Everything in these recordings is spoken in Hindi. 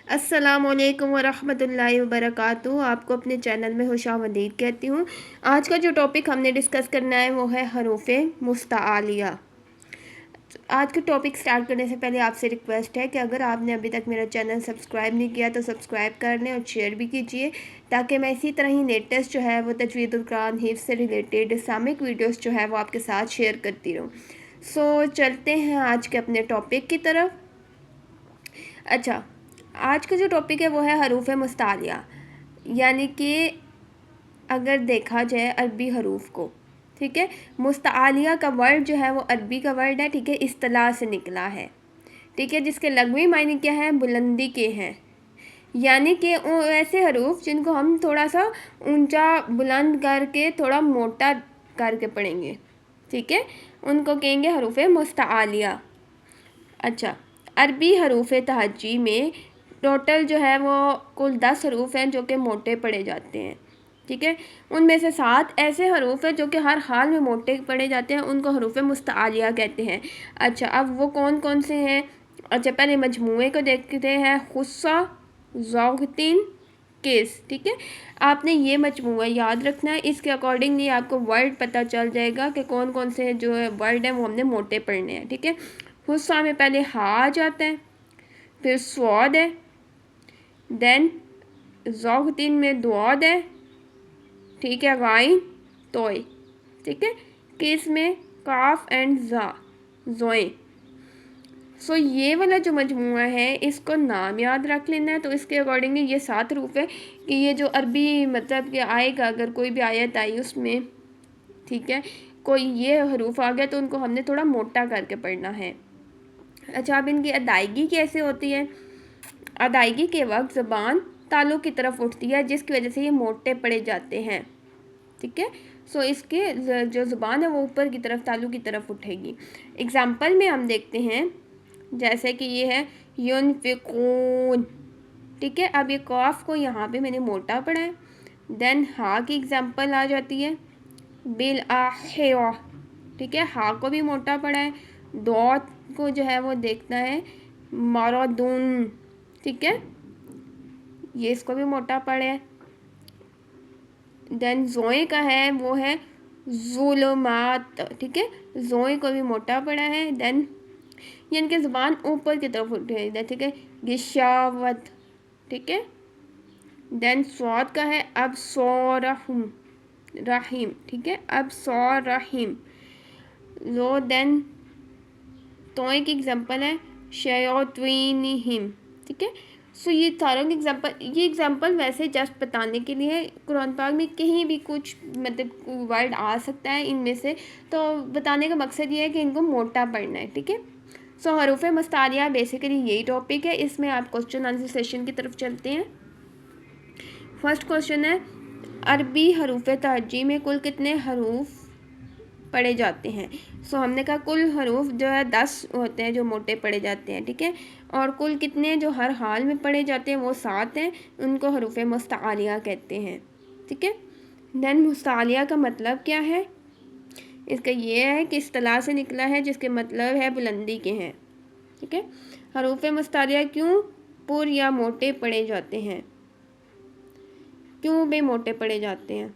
अस्सलामुअलैकुम वरहमतुल्लाहि वबरकातुहू। आपको अपने चैनल में खुशामदीद कहती हूँ। आज का जो टॉपिक हमने डिस्कस करना है वो है हरूफ़े मुस्तालिया। आज के टॉपिक स्टार्ट करने से पहले आपसे रिक्वेस्ट है कि अगर आपने अभी तक मेरा चैनल सब्सक्राइब नहीं किया तो सब्सक्राइब कर लें और शेयर भी कीजिए, ताकि मैं इसी तरह ही लेटेस्ट जो है वो तजवीदुल कुरान हिफ्ज़ से रिलेटेड इस्लामिक वीडियोस जो है वो आपके साथ शेयर करती रहूँ। सो चलते हैं आज के अपने टॉपिक की तरफ। अच्छा, आज का जो टॉपिक है वो है हरूफ़ मुस्तालिया, यानी कि अगर देखा जाए अरबी हरूफ को, ठीक है। मुस्तालिया का वर्ड जो है वो अरबी का वर्ड है, ठीक है, इस्तिलाह से निकला है, ठीक है, जिसके लगवी मायने क्या है, बुलंदी के हैं। यानी कि ऐसे हरूफ जिनको हम थोड़ा सा ऊंचा बुलंद करके थोड़ा मोटा करके पढ़ेंगे, ठीक है, उनको कहेंगे हरूफ़ मुस्तालिया। अच्छा, अरबी हरूफ़ तहज्जी में टोटल जो है वो कुल 10 हरूफ हैं जो कि मोटे पढ़े जाते हैं, ठीक है। उनमें से 7 ऐसे हरूफ हैं जो कि हर हाल में मोटे पढ़े जाते हैं, उनको हरूफ़ मुस्तालिया कहते हैं। अच्छा, अब वो कौन कौन से हैं? अच्छा, पहले मजमूए को देखते हैं, खुस्सा, ज़ौगतिन, केस, ठीक है। आपने ये मजमूआ याद रखना है, इसके अकॉर्डिंगली आपको वर्ड पता चल जाएगा कि कौन कौन से जो है वर्ड हैं वो हमने मोटे पढ़ने हैं, ठीक है। हुस्सा में पहले हा आ जाता है, फिर स्वाद है, देन ज़ौगतिन में दुआद है, ठीक है, गाइन, तोय, ठीक है। किस में काफ एंड जा, जोए। सो ये वाला जो मजमूआ है इसको नाम याद रख लेना है। तो इसके अकॉर्डिंगली ये 7 रूप है कि ये जो अरबी मतलब कि आएगा, अगर कोई भी आयत आई उसमें, ठीक है, कोई ये हरूफ आ गया तो उनको हमने थोड़ा मोटा करके पढ़ना है। अच्छा, अब इनकी अदायगी कैसे होती है? अदायगी के वक्त ज़बान तालु की तरफ उठती है, जिसकी वजह से ये मोटे पड़े जाते हैं, ठीक है। सो इसके जो ज़ुबान है वो ऊपर की तरफ तालु की तरफ उठेगी। एग्ज़ाम्पल में हम देखते हैं, जैसे कि ये है युनफिकून, ठीक है। अब ये कॉफ को यहाँ पे मैंने मोटा पढ़ा है। देन हा की एग्ज़ाम्पल आ जाती है, बिल आहिरा, ठीक है, हा को भी मोटा पड़ा है। डॉट को जो है वो देखना है मारादून, ठीक है, ये इसको भी मोटा पड़ा है। देन जोए का है वो है जुलमात, ठीक है, जोए को भी मोटा पड़ा है। देन ये इनके ज़ुबान ऊपर की तरफ उठे, ठीक है, गिशावत, ठीक है। देन स्वाद का है अब सौरहुम रहीम, ठीक है, अब सौरहीम लो। देन तोय की एग्जांपल है शयातीनिहिम, ठीक है। सो ये सारों के एग्जांपल, ये एग्जांपल वैसे जस्ट बताने के लिए है। कुरान पाक में कहीं भी कुछ मतलब वर्ड आ सकता है इनमें से, तो बताने का मकसद ये है कि इनको मोटा पढ़ना है, ठीक है। सो हरूफ़ मुस्तालिया बेसिकली यही टॉपिक है। इसमें आप क्वेश्चन आंसर सेशन की तरफ चलते हैं। फर्स्ट क्वेश्चन है, अरबी हरूफ़ तहज्जी में कुल कितने हरूफ पढ़े जाते हैं? सो हमने कहा कुल हरूफ जो है 10 होते हैं जो मोटे पढ़े जाते हैं, ठीक है, और कुल कितने जो हर हाल में पढ़े जाते हैं वो 7 हैं, उनको हरूफ़ मुस्तालिया कहते हैं, ठीक है। देन मुस्तालिया का मतलब क्या है? इसका ये है कि इस्तिलाह से निकला है जिसके मतलब है बुलंदी के हैं, ठीक है। हरूफ़ मुस्तालिया क्यों पुर या मोटे पढ़े जाते हैं? क्यों बे मोटे पढ़े जाते हैं?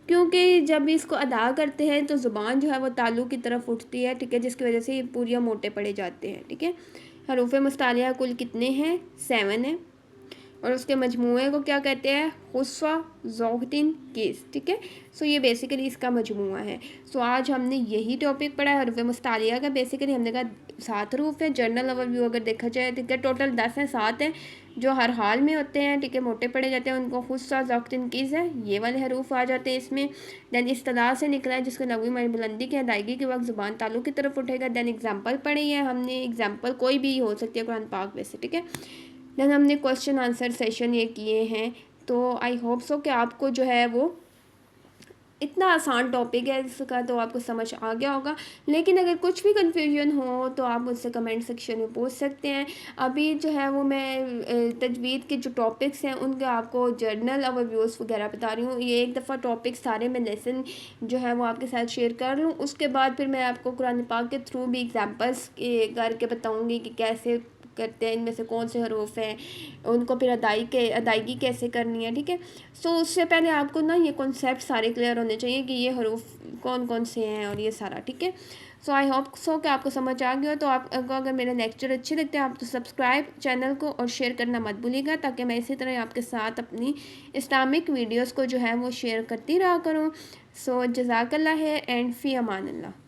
क्योंकि जब इसको अदा करते हैं तो ज़ुबान जो है वो तालु की तरफ उठती है, ठीक है, जिसकी वजह से ये पूरिया मोटे पड़े जाते हैं, ठीक है। हरूफ़ मुस्तालिया कुल कितने हैं? 7 हैं, और उसके मजमूए को क्या कहते हैं? हुस्वा, ज़ौगतिन, केस, ठीक है। सो ये बेसिकली इसका मजमूआ है। सो आज हमने यही टॉपिक पढ़ा है हरूफ़ मुस्तालिया का। बेसिकली हमने कहा 7 हरूफ है। जनरल ओवरव्यू अगर देखा जाए, ठीक है, टोटल 10 हैं, 7 हैं जो हर हाल में होते हैं, ठीक है, मोटे पड़े जाते हैं, उनको हुस्सा, ज़ौगतिन, केस है, ये वाले हरूफ आ जाते हैं इसमें। दैन इस्तिलाह से निकला है जिसका लग़वी मानी बुलंदी की अदायगी के वक्त ज़ुबान तालु की तरफ उठेगा। दैन एग्जाम्पल पढ़ी है हमने, एग्जाम्पल कोई भी हो सकती है कुरान पाक में से, ठीक है। देन हमने क्वेश्चन आंसर सेशन ये किए हैं। तो आई होप सो कि आपको जो है वो इतना आसान टॉपिक है इसका तो आपको समझ आ गया होगा। लेकिन अगर कुछ भी कन्फ्यूजन हो तो आप मुझसे कमेंट सेक्शन में पूछ सकते हैं। अभी जो है वो मैं तजवीद के जो टॉपिक्स हैं उनके आपको जर्नल ओवरव्यूज़ वगैरह बता रही हूँ। ये एक दफ़ा टॉपिक सारे मैं लेसन जो है वो आपके साथ शेयर कर लूँ, उसके बाद फिर मैं आपको कुरान पाक के थ्रू भी एग्जाम्पल्स करके बताऊँगी कि कैसे करते हैं, इनमें से कौन से हरूफ हैं, उनको फिर अदायगी कैसे करनी है, ठीक है। सो उससे पहले आपको ना ये कॉन्सेप्ट सारे क्लियर होने चाहिए कि ये हरूफ कौन कौन से हैं और ये सारा, ठीक है। सो आई होप सो कि आपको समझ आ गया हो। तो आपको अगर मेरे लेक्चर अच्छे लगते हैं आप तो सब्सक्राइब चैनल को और शेयर करना मत भूलिएगा, ताकि मैं इसी तरह आपके साथ अपनी इस्लामिक वीडियोस को जो है वो शेयर करती रहा करूँ। सो जज़ाकल्लाह है एंड फ़ी अमान अल्लाह।